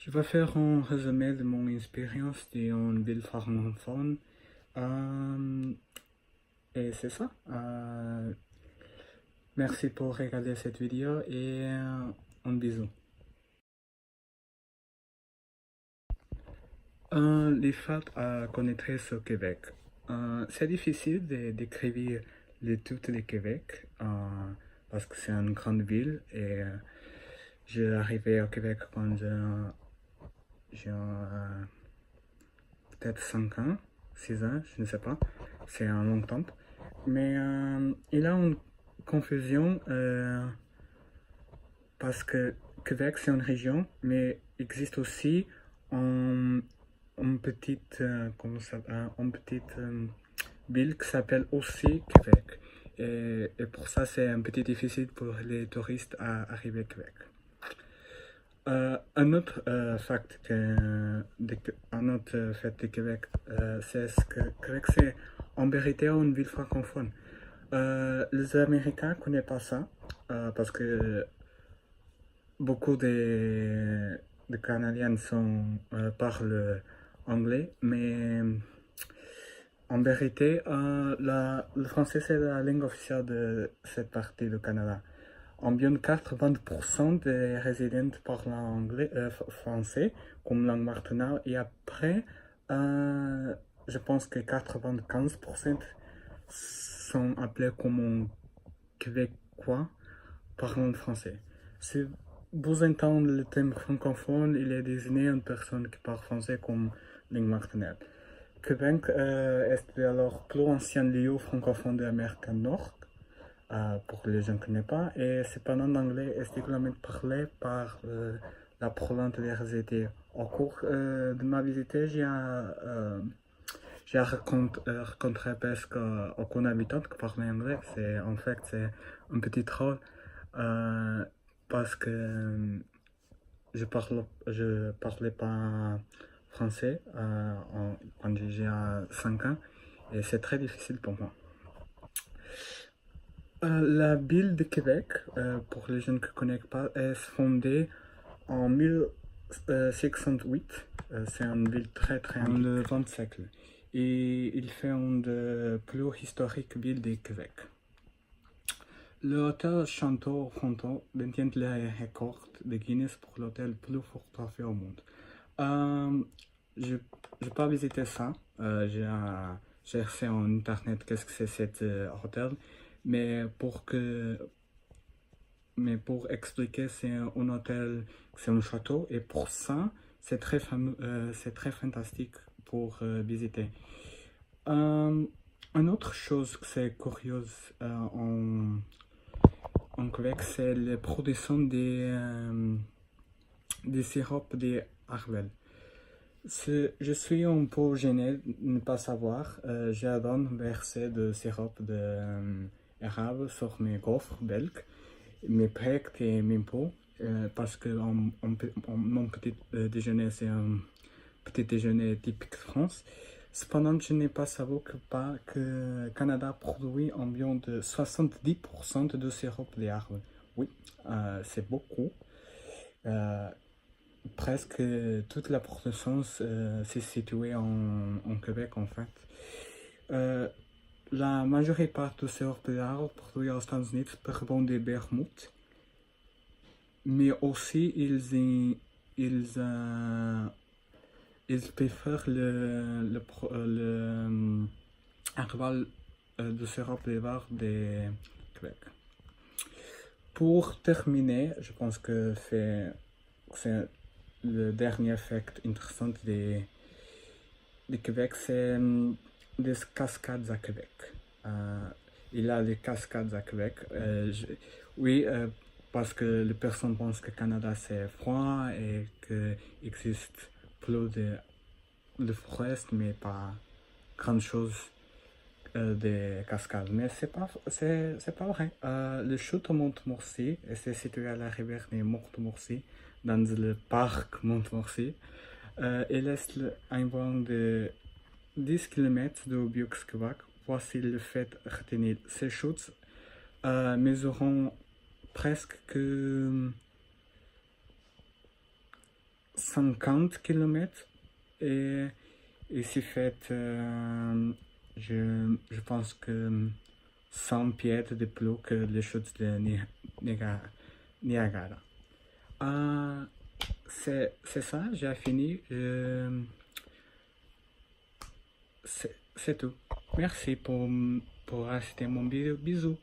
Je vais faire un résumé de mon expérience dans une ville francophone. Euh, et c'est ça. Merci pour regarder cette vidéo et un bisou. Les faits à connaître au Québec. C'est difficile de décrire le tout du Québec parce que c'est une grande ville et j'ai arrivé au Québec quand j'ai peut-être 5 ans, 6 ans, je ne sais pas. C'est un long temps. Mais il y a une confusion parce que Québec c'est une région, mais il existe aussi un, une petite, une petite ville qui s'appelle aussi Québec. Et pour ça, c'est un petit difficile pour les touristes à arriver à Québec. Un autre un autre fait de Québec, c'est que Québec c'est en vérité une ville francophone. Les Américains ne connaissent pas ça parce que beaucoup de Canadiens parlent anglais, mais en vérité, le français c'est la langue officielle de cette partie du Canada. Environ 80% des résidents parlent anglais, français comme langue maternelle et après, je pense que 95% sont appelés comme québécois parlant français. Si vous entendez le thème francophone, il est désigné une personne qui parle français comme langue maternelle. Québec est alors plus ancien lieu francophone de l'Amérique du Nord pour les gens qui ne connaissent pas, et cependant l'anglais est régulièrement parlé par la province de résidés. Au cours de ma visite, j'ai rencontré presque aucun habitant qui parlait anglais. En fait, c'est un petit troll parce que je parlais pas français quand j'ai 5 ans et c'est très difficile pour moi. La ville de Québec, pour les gens qui ne connaissent pas, est fondée en 1608. C'est une ville très très ancienne, le 20e siècle. Et il fait une des plus historiques villes de Québec. Le hôtel Château Fronteau détient le record de Guinness pour l'hôtel le plus photographié au monde. Je n'ai pas visité ça. J'ai cherché en internet qu'est-ce que c'est cet hôtel. Mais pour expliquer, c'est un hôtel, c'est un château. Et pour ça, c'est très fameux, c'est très fantastique pour visiter. Une autre chose que c'est curieuse en Québec, c'est la production des sirops d'Arvel. Je suis un peu gêné de ne pas savoir. J'adore verser de sirop d'érable sur mes gaufres belges, mes precs et mes pots, parce que mon petit déjeuner, c'est un petit déjeuner typique de France. Cependant, je n'ai pas savoir que le Canada produit environ de 70% de sirop d'érable. Oui, c'est beaucoup. Presque toute la production s'est située en Québec en fait. La majorité du sirop d'érable produit aux États-Unis provient des Bermudes, mais aussi ils préfèrent le arval du sirop d'érable de Québec. Pour terminer, je pense que c'est le dernier fait intéressant de Québec, c'est des cascades à Québec. Il y a des cascades à Québec. Oui, parce que les personnes pensent que le Canada c'est froid et qu'il existe plus de forêts, mais pas grand chose des cascades. Mais c'est pas vrai. Le chute Montmorency, c'est situé à la rivière de Montmorency, dans le parc Montmorency. Il est environ de 10 km de Vieux-Québec. Voici le fait retenir. Ces chutes mesureront presque que 50 km et ici fait, je pense que 100 pieds de plus que les chutes de Niagara. C'est ça, j'ai fini. C'est tout. Merci pour assister mon vidéo. Bisous.